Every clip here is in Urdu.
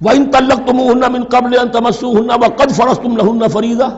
وَإِن طَلَّقْتُمُوهُنَّ مِن قَبْلِ أَن تَمَسُّوهُنَّ وَقَدْ فَرَضْتُمْ لَهُنَّ فَرِيضَةً،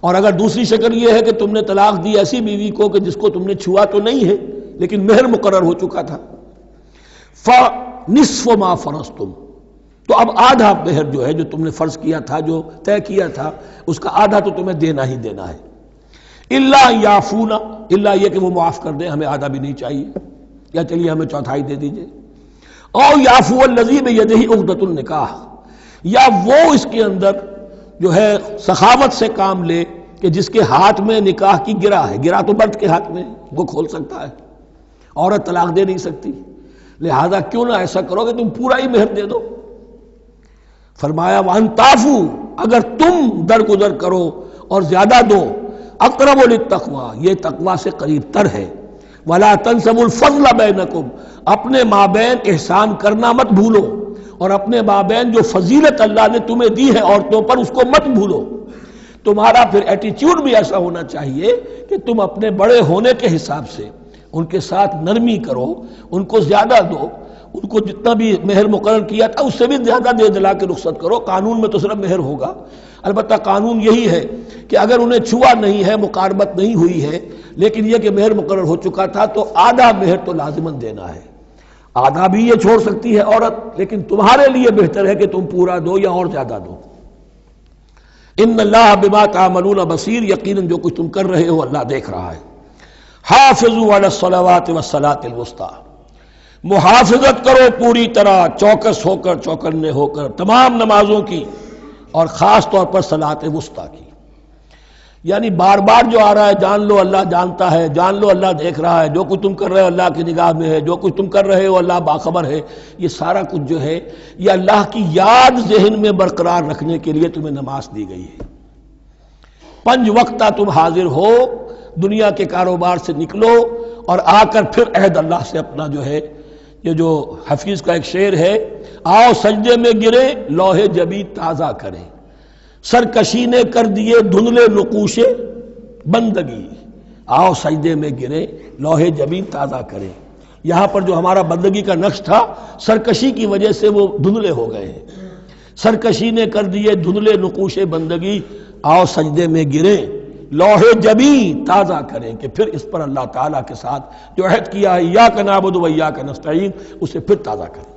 اور اگر دوسری شکل یہ ہے کہ تم نے طلاق دی ایسی بیوی کو کہ جس کو تم نے چھوا تو نہیں ہے لیکن مہر مقرر ہو چکا تھا، فَنِصْفُ مَا فَرَضْتُمْ، تو اب آدھا مہر جو ہے جو تم نے فرض کیا تھا، جو طے کیا تھا، اس کا آدھا تو تمہیں دینا ہی دینا ہے۔ الا یعفون، الا یہ کہ وہ معاف کر دیں، ہمیں آدھا بھی نہیں چاہیے، یا چلیے ہمیں چوتھائی دے دیجئے، او یعفو الذی بیدہ عقدۃ النکاح، یا وہ اس کے اندر جو ہے سخاوت سے کام لے کہ جس کے ہاتھ میں نکاح کی گرہ ہے، گرہ تو مرد کے ہاتھ میں وہ کھول سکتا ہے، عورت طلاق دے نہیں سکتی، لہذا کیوں نہ ایسا کرو کہ تم پورا ہی مہر دے دو۔ فرمایا وَأَن تَعْفُوا، اگر تم درگزر کرو اور زیادہ دو، اقرب للتقوی، یہ تقوی سے قریب تر ہے، وَلَا تَنْسَبُوا الْفَضْلَ بَيْنَكُمْ، اپنے مابین احسان کرنا مت بھولو، اور اپنے مابین جو فضیلت اللہ نے تمہیں دی ہے عورتوں پر اس کو مت بھولو۔ تمہارا پھر ایٹیچیوڈ بھی ایسا ہونا چاہیے کہ تم اپنے بڑے ہونے کے حساب سے ان کے ساتھ نرمی کرو، ان کو زیادہ دو، ان کو جتنا بھی مہر مقرر کیا تھا اس سے بھی زیادہ دے دلا کے رخصت کرو۔ قانون میں تو صرف مہر ہوگا، البتہ قانون یہی ہے کہ اگر انہیں چھوا نہیں ہے، مقاربت نہیں ہوئی ہے، لیکن یہ کہ مہر مقرر ہو چکا تھا تو آدھا مہر تو لازماً دینا ہے۔ آدھا بھی یہ چھوڑ سکتی ہے عورت، لیکن تمہارے لیے بہتر ہے کہ تم پورا دو یا اور زیادہ دو۔ ان اللہ بما تعملون بصیر، یقیناً جو کچھ تم کر رہے ہو اللہ دیکھ رہا ہے۔ حافظوا علی الصلوات والصلاۃ الوسطی، محافظت کرو پوری طرح، چوکس ہو کر، چوکنے ہو کر تمام نمازوں کی، اور خاص طور پر صلاۃ وسطیٰ کی۔ یعنی بار بار جو آ رہا ہے جان لو اللہ جانتا ہے، جان لو اللہ دیکھ رہا ہے، جو کچھ تم کر رہے ہو اللہ کی نگاہ میں ہے، جو کچھ تم کر رہے ہو اللہ باخبر ہے، یہ سارا کچھ جو ہے یہ اللہ کی یاد ذہن میں برقرار رکھنے کے لیے تمہیں نماز دی گئی ہے۔ 5 وقتہ تم حاضر ہو، دنیا کے کاروبار سے نکلو اور آ کر پھر عہد اللہ سے اپنا جو ہے، یہ جو حفیظ کا ایک شعر ہے، آؤ سجدے میں گرے لوح جبیں تازہ کریں، سرکشی نے کر دیے دھندلے نقوش بندگی، آؤ سجدے میں گرے لوح جبیں تازہ کریں۔ یہاں پر جو ہمارا بندگی کا نقش تھا سرکشی کی وجہ سے وہ دھندلے ہو گئے ہیں۔ سرکشی نے کر دیے دھندلے نقوش بندگی، آؤ سجدے میں گرے لوح جبیں تازہ کریں، کہ پھر اس پر اللہ تعالیٰ کے ساتھ جو عہد کیا ہے ایاک نعبد و ایاک نستعین، اسے پھر تازہ کریں۔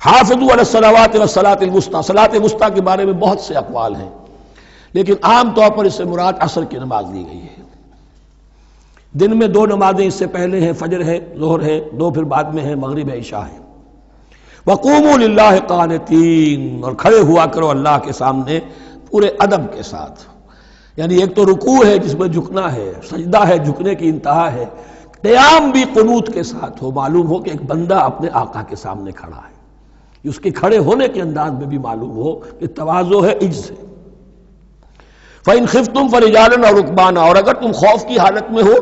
حافظوا علی الصلوات والصلاۃ الوسطی، صلاۃ وسطیٰ کے بارے میں بہت سے اقوال ہیں، لیکن عام طور پر اس سے مراد عصر کی نماز لی گئی ہے۔ دن میں 2 نمازیں اس سے پہلے ہیں، فجر ہے، ظہر ہے، 2 پھر بعد میں ہے، مغرب ہے، عشاء ہے۔ وقوموا للہ قانتین، اور کھڑے ہوا کرو اللہ کے سامنے پورے ادب کے ساتھ، یعنی ایک تو رکوع ہے جس میں جھکنا ہے، سجدہ ہے جھکنے کی انتہا ہے، قیام بھی قنوت کے ساتھ ہو، معلوم ہو کہ ایک بندہ اپنے آقا کے سامنے کھڑا ہے، اس کے کھڑے ہونے کے انداز میں بھی معلوم ہو کہ تواضع ہے، عجز ہے۔ فَإِنْ خِفْتُمْ فَرِجَالًا أَوْ رُكْبَانًا، اور اگر تم خوف کی حالت میں ہو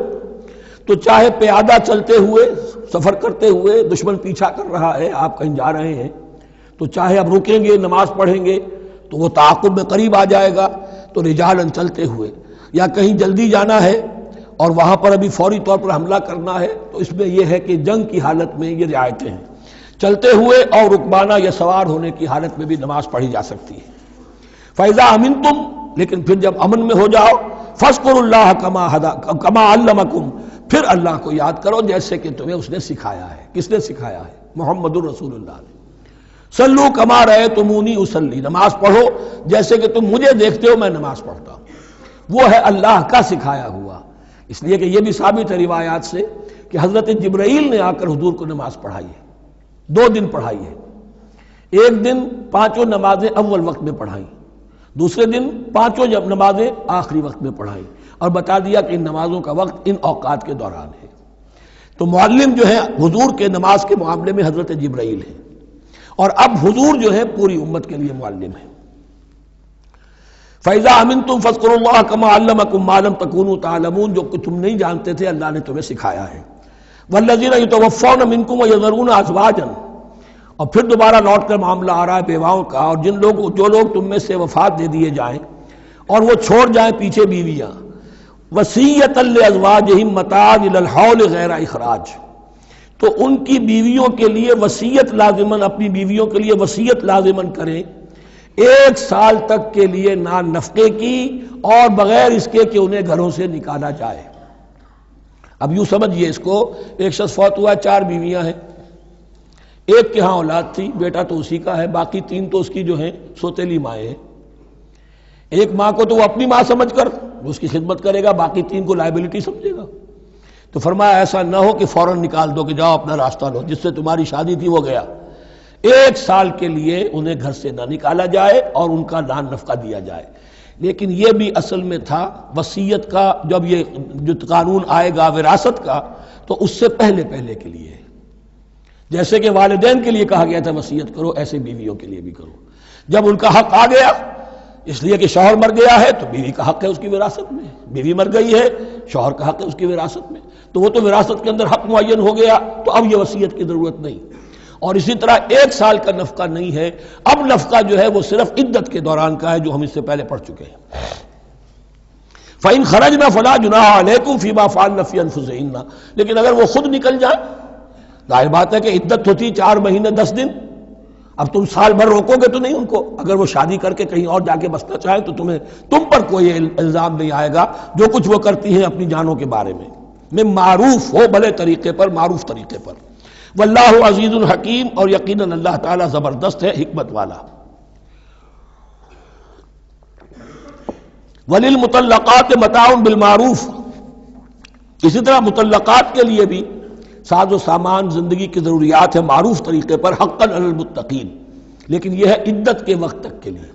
تو چاہے پیادہ چلتے ہوئے، سفر کرتے ہوئے، دشمن پیچھا کر رہا ہے، آپ کہیں جا رہے ہیں تو چاہے اب رکیں گے نماز پڑھیں گے تو وہ تعاقب میں قریب آ جائے گا، تو رجالن چلتے ہوئے، یا کہیں جلدی جانا ہے اور وہاں پر ابھی فوری طور پر حملہ کرنا ہے تو اس میں یہ ہے کہ جنگ کی حالت میں یہ رعایتیں ہیں، چلتے ہوئے اور رکبانہ یا سوار ہونے کی حالت میں بھی نماز پڑھی جا سکتی ہے۔ فَإِذَا أَمِنْتُمْ، لیکن پھر جب امن میں ہو جاؤ، فَاذْكُرُوا اللَّهَ كَمَا عَلَّمَكُمْ، پھر اللہ کو یاد کرو جیسے کہ تمہیں اس نے سکھایا ہے۔ کس نے سکھایا ہے؟ محمد الرسول اللہ نے۔ صلوا کما رأیتمونی اصلی، نماز پڑھو جیسے کہ تم مجھے دیکھتے ہو میں نماز پڑھتا ہوں۔ وہ ہے اللہ کا سکھایا ہوا، اس لیے کہ یہ بھی ثابت ہے روایات سے کہ حضرت جبرائیل نے آ کر حضور کو نماز پڑھائی ہے، 2 دن پڑھائی ہے۔ ایک دن 5 نمازیں اول وقت میں پڑھائیں، دوسرے دن 5 نمازیں آخری وقت میں پڑھائیں، اور بتا دیا کہ ان نمازوں کا وقت ان اوقات کے دوران ہے۔ تو معلم جو ہے حضور کے نماز کے معاملے میں حضرت جبرائیل ہے، اور اب حضور جو ہے پوری امت کے لیے معلم ہے۔ فَإِذَا أَمِنْتُمْ فَاذْكُرُوا اللَّهَ كَمَا عَلَّمَكُمْ مَا لَمْ تَكُونُوا تَعْلَمُونَ، جو کہ تم نہیں جانتے تھے اللہ نے تمہیں سکھایا ہے۔ وَالَّذِينَ يَتَوَفَّوْنَ مِنْكُمْ وَيَذَرُونَ أَزْوَاجًا، اور پھر دوبارہ لوٹ کر معاملہ آ رہا ہے بیواؤں کا، اور جو لوگ تم میں سے وفات دے دیے جائیں اور وہ چھوڑ جائیں پیچھے بیویاں، وصیۃ لازواجہم متاعا الی الحول غیر اخراج، تو ان کی بیویوں کے لیے وصیت لازماً، اپنی بیویوں کے لیے وصیت لازماً کریں 1 سال تک کے لیے نان نفقے کی، اور بغیر اس کے کہ انہیں گھروں سے نکالا جائے۔ اب یوں سمجھیے اس کو، ایک شخص فوت ہوا ہے، 4 بیویاں ہیں، ایک کے ہاں اولاد تھی، بیٹا تو اسی کا ہے، باقی 3 تو اس کی جو ہیں سوتیلی مائیں ہیں۔ ایک ماں کو تو وہ اپنی ماں سمجھ کر اس کی خدمت کرے گا، باقی 3 کو لائبلٹی سمجھے گا۔ تو فرمایا ایسا نہ ہو کہ فوراً نکال دو کہ جاؤ اپنا راستہ لو، جس سے تمہاری شادی تھی وہ گیا۔ 1 سال کے لیے انہیں گھر سے نہ نکالا جائے اور ان کا نان نفقہ دیا جائے۔ لیکن یہ بھی اصل میں تھا وصیت کا، جب یہ جو قانون آئے گا وراثت کا تو اس سے پہلے کے لیے، جیسے کہ والدین کے لیے کہا گیا تھا وصیت کرو، ایسے بیویوں کے لیے بھی کرو۔ جب ان کا حق آ گیا، اس لیے کہ شوہر مر گیا ہے تو بیوی کا حق ہے اس کی وراثت میں، بیوی مر گئی ہے شوہر کا حق ہے اس کی وراثت میں، تو وہ تو وراثت کے اندر حق معین ہو گیا، تو اب یہ وصیت کی ضرورت نہیں۔ اور اسی طرح 1 سال کا نفقہ نہیں ہے، اب نفقہ جو ہے وہ صرف عدت کے دوران کا ہے، جو ہم اس سے پہلے پڑھ چکے ہیں۔ فَإِنْ خَرَجْنَ فَلَا جُنَاحَ عَلَيْكُمْ فِي مَا فَعَلْنَ فِي أَنفُسِهِنَّ، لیکن اگر وہ خود نکل جائیں، ظاہر بات ہے کہ عدت ہوتی 4 مہینے 10 دن، اب تم سال بھر روکو گے تو نہیں ان کو، اگر وہ شادی کر کے کہیں اور جا کے بسنا چاہیں تو تم پر کوئی الزام نہیں آئے گا، جو کچھ وہ کرتی ہیں اپنی جانوں کے بارے میں معروف ہو، بھلے طریقے پر، معروف طریقے پر۔ واللہ عزیز الحکیم، اور یقیناً اللہ تعالیٰ زبردست ہے، حکمت والا۔ وَلِلْمُطَلَّقَاتِ مَتَاعٌ بِالْمَعْرُوفِ، اسی طرح مطلقات کے لیے بھی ساز و سامان زندگی کی ضروریات ہے معروف طریقے پر، حقاً علی المتقین، لیکن یہ ہے عدت کے وقت تک کے لیے۔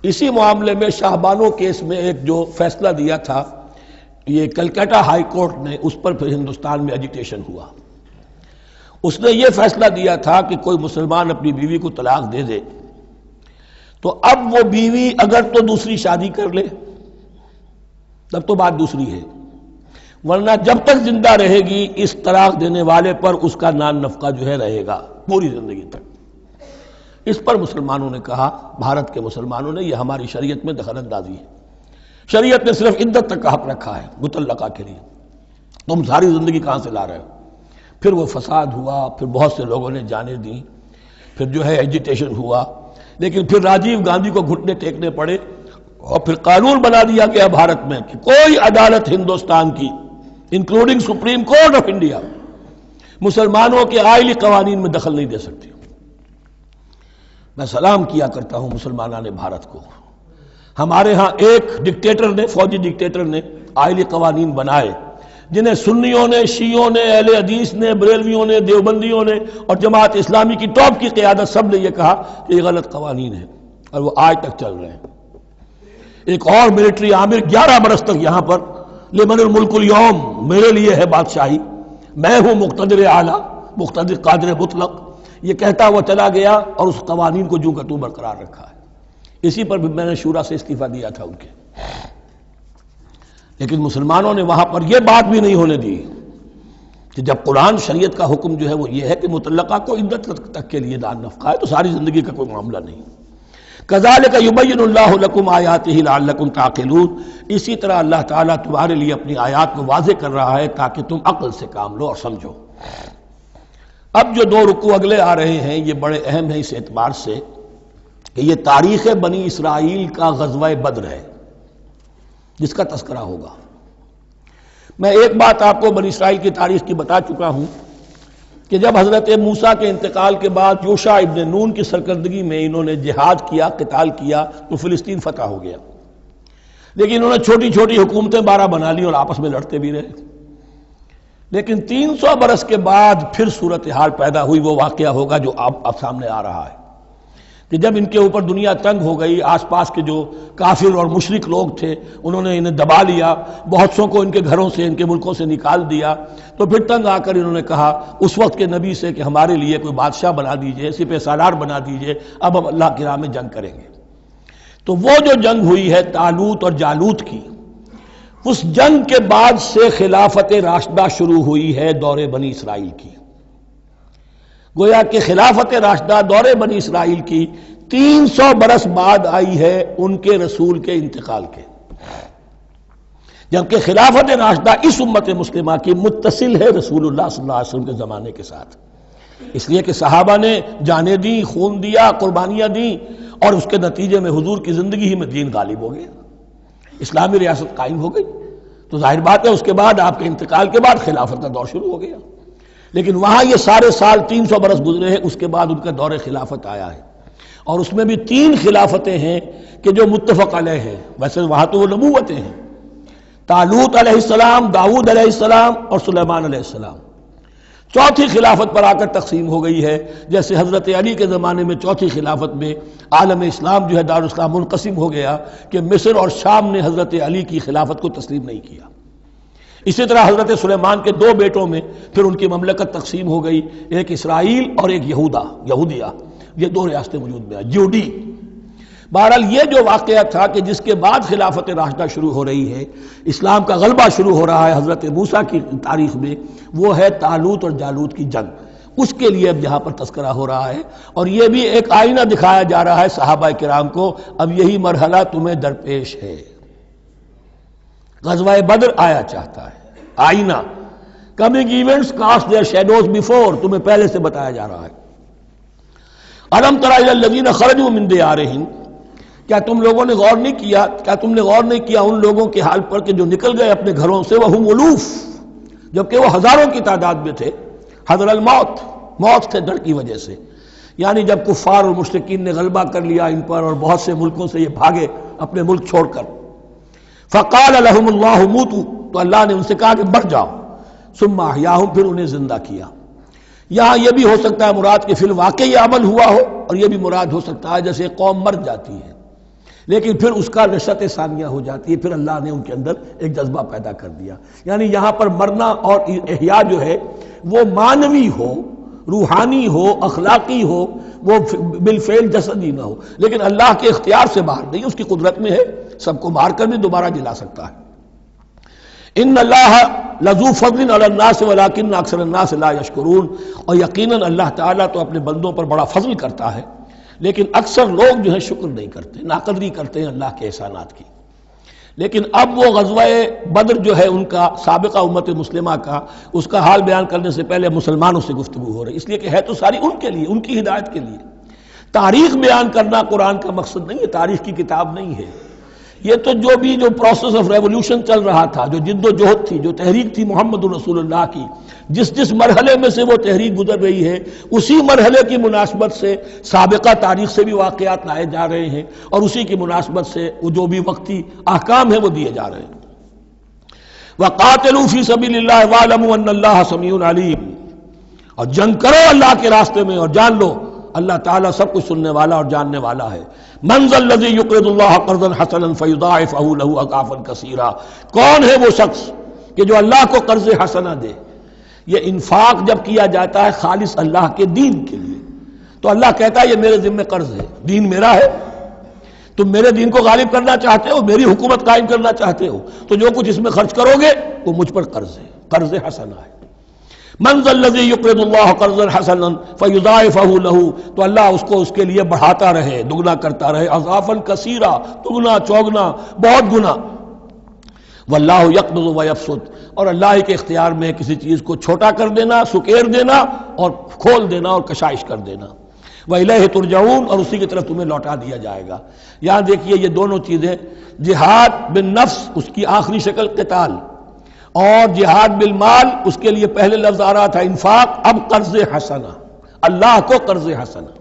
اسی معاملے میں شاہ بانو کیس میں ایک جو فیصلہ دیا تھا یہ کلکتہ ہائی کورٹ نے، اس پر پھر ہندوستان میں ایجیٹیشن ہوا۔ اس نے یہ فیصلہ دیا تھا کہ کوئی مسلمان اپنی بیوی کو طلاق دے دے تو اب وہ بیوی اگر تو دوسری شادی کر لے تب تو بات دوسری ہے، ورنہ جب تک زندہ رہے گی اس طلاق دینے والے پر اس کا نان نفقہ جو ہے رہے گا پوری زندگی تک۔ اس پر مسلمانوں نے کہا، بھارت کے مسلمانوں نے، یہ ہماری شریعت میں دخل اندازی ہے، شریعت نے صرف عدت تک کا حق رکھا ہے مطلقہ کے لیے، تم ساری زندگی کہاں سے لا رہے ہو؟ پھر وہ فساد ہوا، پھر بہت سے لوگوں نے جانیں دیں، پھر جو ہے ایجیٹیشن ہوا، لیکن پھر راجیو گاندھی کو گھٹنے ٹیکنے پڑے، اور پھر قانون بنا دیا گیا بھارت میں کہ کوئی عدالت ہندوستان کی including supreme court of India مسلمانوں کے آئلی قوانین میں دخل نہیں دے سکتی۔ میں سلام کیا کرتا ہوں مسلمانان بھارت کو، ہمارے ہاں ایک ڈکٹیٹر نے، فوجی ڈکٹیٹر نے آئلی قوانین بنائے جنہیں سنیوں نے، شیعوں نے، اہل حدیث نے، بریلویوں نے، دیوبندیوں نے اور جماعت اسلامی کی ٹاپ کی قیادت سب نے یہ کہا کہ یہ غلط قوانین ہیں، اور وہ آج تک چل رہے ہیں۔ ایک اور ملٹری عامر 11 برس تک یہاں پر لمن الملک اليوم، میرے لیے ہے بادشاہی، میں ہوں مقتدر اعلیٰ، مقتدر قادر مطلق، یہ کہتا ہوا چلا گیا اور اس قوانین کو جوں کا توں برقرار رکھا ہے۔ اسی پر بھی میں نے شورا سے استعفیٰ دیا تھا ان کے، لیکن مسلمانوں نے وہاں پر یہ بات بھی نہیں ہونے دی کہ جب قرآن شریعت کا حکم جو ہے وہ یہ ہے کہ مطلقہ کو عدت تک کے لیے دان نفقہ ہے تو ساری زندگی کا کوئی معاملہ نہیں۔ کذالک یبین اللہ لکم آیاتہ لعلکم تعقلون، اسی طرح اللہ تعالیٰ تمہارے لیے اپنی آیات کو واضح کر رہا ہے تاکہ تم عقل سے کام لو اور سمجھو۔ اب جو 2 رکوع اگلے آ رہے ہیں یہ بڑے اہم ہیں اس اعتبار سے کہ یہ تاریخ بنی اسرائیل کا غزوہ بدر ہے جس کا تذکرہ ہوگا۔ میں ایک بات آپ کو بنی اسرائیل کی تاریخ کی بتا چکا ہوں کہ جب حضرت موسیٰ کے انتقال کے بعد یوشع ابن نون کی سرکردگی میں انہوں نے جہاد کیا، قتال کیا تو فلسطین فتح ہو گیا، لیکن انہوں نے چھوٹی چھوٹی حکومتیں 12 بنا لی اور آپس میں لڑتے بھی رہے۔ لیکن 300 برس کے بعد پھر صورتحال پیدا ہوئی، وہ واقعہ ہوگا جو اب سامنے آ رہا ہے کہ جب ان کے اوپر دنیا تنگ ہو گئی، آس پاس کے جو کافر اور مشرک لوگ تھے انہوں نے انہیں دبا لیا، بہت سو کو ان کے گھروں سے، ان کے ملکوں سے نکال دیا، تو پھر تنگ آ کر انہوں نے کہا اس وقت کے نبی سے کہ ہمارے لیے کوئی بادشاہ بنا دیجئے، سپہ سالار بنا دیجئے، اب ہم اللہ کی راہ میں جنگ کریں گے۔ تو وہ جو جنگ ہوئی ہے طالوت اور جالوت کی، اس جنگ کے بعد سے خلافت راشدہ شروع ہوئی ہے دور بنی اسرائیل کی۔ گویا کہ خلافت راشدہ دور بنی اسرائیل کی 300 برس بعد آئی ہے ان کے رسول کے انتقال کے۔ جبکہ خلافت راشدہ اس امت مسلمہ کی متصل ہے رسول اللہ صلی اللہ علیہ وسلم کے زمانے کے ساتھ، اس لیے کہ صحابہ نے جانیں دیں، خون دیا، قربانیاں دیں، اور اس کے نتیجے میں حضور کی زندگی ہی میں دین غالب ہو گیا، اسلامی ریاست قائم ہو گئی۔ تو ظاہر بات ہے اس کے بعد آپ کے انتقال کے بعد خلافت کا دور شروع ہو گیا، لیکن وہاں یہ سارے سال 300 برس گزرے ہیں، اس کے بعد ان کا دور خلافت آیا ہے، اور اس میں بھی 3 خلافتیں ہیں کہ جو متفق علیہ ہیں، ویسے وہاں تو وہ نبوتیں ہیں، طالوت علیہ السلام، داؤد علیہ السلام اور سلیمان علیہ السلام۔ چوتھی خلافت پر آ کر تقسیم ہو گئی ہے، جیسے حضرت علی کے زمانے میں چوتھی خلافت میں عالم اسلام جو ہے دارالاسلام منقسم ہو گیا کہ مصر اور شام نے حضرت علی کی خلافت کو تسلیم نہیں کیا۔ اسی طرح حضرت سلیمان کے 2 بیٹوں میں پھر ان کی مملکت تقسیم ہو گئی، ایک اسرائیل اور ایک یہودیہ، یہ 2 ریاستیں وجود میں آئی، جوڈی۔ بہرحال یہ جو واقعہ تھا کہ جس کے بعد خلافت راشدہ شروع ہو رہی ہے، اسلام کا غلبہ شروع ہو رہا ہے حضرت موسیٰ کی تاریخ میں، وہ ہے طالوت اور جالوت کی جنگ، اس کے لیے اب یہاں پر تذکرہ ہو رہا ہے، اور یہ بھی ایک آئینہ دکھایا جا رہا ہے صحابہ کرام کو، اب یہی مرحلہ تمہیں درپیش ہے۔ غزوہ بدر آیا چاہتا ہے، آئینہ، coming events cast their shadows before, تمہیں پہلے سے بتایا جا رہا ہے۔ الم تر الی الذین خرجوا من دیارہم، کیا تم لوگوں نے غور نہیں کیا، کیا تم نے غور نہیں کیا ان لوگوں کے حال پر کہ جو نکل گئے اپنے گھروں سے، وہم الوف، جبکہ وہ ہزاروں کی تعداد میں تھے، حذر الموت، موت کے ڈر کی وجہ سے، یعنی جب کفار اور مشرکین نے غلبہ کر لیا ان پر اور بہت سے ملکوں سے یہ بھاگے اپنے ملک چھوڑ کر، فقال لهم اللہ موتوا، تو اللہ نے ان سے کہا کہ مر جاؤ، ثم احیاہم، پھر انہیں زندہ کیا۔ یہاں یہ بھی ہو سکتا ہے مراد کہ فی الواقع یہ عمل ہوا ہو، اور یہ بھی مراد ہو سکتا ہے جیسے قوم مر جاتی ہے لیکن پھر اس کا نشأت ثانیہ ہو جاتی ہے، پھر اللہ نے ان کے اندر ایک جذبہ پیدا کر دیا، یعنی یہاں پر مرنا اور احیاء جو ہے وہ معنوی ہو، روحانی ہو، اخلاقی ہو، وہ بالفعل جسدی نہ ہو، لیکن اللہ کے اختیار سے باہر نہیں، اس کی قدرت میں ہے، سب کو مار کر بھی دوبارہ جلا سکتا ہے۔ ان اللہ لذو فضل علی الناس ولکن اکثر الناس لا یشکرون، اور یقیناً اللہ تعالیٰ تو اپنے بندوں پر بڑا فضل کرتا ہے، لیکن اکثر لوگ جو ہیں شکر نہیں کرتے، ناقدری کرتے ہیں اللہ کے احسانات کی۔ لیکن اب وہ غزوہ بدر جو ہے ان کا، سابقہ امت مسلمہ کا، اس کا حال بیان کرنے سے پہلے مسلمانوں سے گفتگو ہو رہی، اس لیے کہ ہے تو ساری ان کے لیے، ان کی ہدایت کے لیے۔ تاریخ بیان کرنا قرآن کا مقصد نہیں ہے، تاریخ کی کتاب نہیں ہے یہ، تو جو بھی جو پروسیس آف ریولوشن چل رہا تھا، جو جد و جہد تھی، جو تحریک تھی محمد رسول اللہ کی، جس مرحلے میں سے وہ تحریک گزر رہی ہے، اسی مرحلے کی مناسبت سے سابقہ تاریخ سے بھی واقعات لائے جا رہے ہیں، اور اسی کی مناسبت سے وہ جو بھی وقتی احکام ہیں وہ دیے جا رہے ہیں۔ وَقَاتِلُوا فِي سَبِيلِ اللَّهِ وَاعْلَمُوا أَنَّ اللَّهَ سَمِيعٌ عَلِيمٌ، اور جنگ کرو اللہ کے راستے میں، اور جان لو اللہ تعالیٰ سب کچھ سننے والا اور جاننے والا ہے۔ من ذا الذی یقرض اللہ قرضا حسنا فیضاعفہ لہ اضعافا کثیرا، کون ہے وہ شخص کہ جو اللہ کو قرض حسنہ دے؟ یہ انفاق جب کیا جاتا ہے خالص اللہ کے دین کے لیے، تو اللہ کہتا ہے یہ میرے ذمہ قرض ہے، دین میرا ہے، تم میرے دین کو غالب کرنا چاہتے ہو، میری حکومت قائم کرنا چاہتے ہو، تو جو کچھ اس میں خرچ کرو گے وہ مجھ پر قرض ہے، قرض حسنہ ہے۔ من ذا الذی یقرض اللہ قرضا حسنا فیضاعفہ لہ، تو اللہ اس کو اس کے لیے بڑھاتا رہے، دگنا کرتا رہے، اضعافا کثیرا، دگنا چوگنا، بہت گنا۔ واللہ یقبض ویبسط، اور اللہ کے اختیار میں کسی چیز کو چھوٹا کر دینا، سکیر دینا، اور کھول دینا اور کشائش کر دینا۔ وَإِلَيْهِ تُرْجَعُونَ، اور اسی کی طرف تمہیں لوٹا دیا جائے گا۔ یہاں دیکھیے یہ دونوں چیزیں، جہاد بالنفس اس کی آخری شکل قتال، اور جہاد بالمال اس کے لیے پہلے لفظ آ رہا تھا انفاق، اب قرض حسنہ، اللہ کو قرض حسنہ۔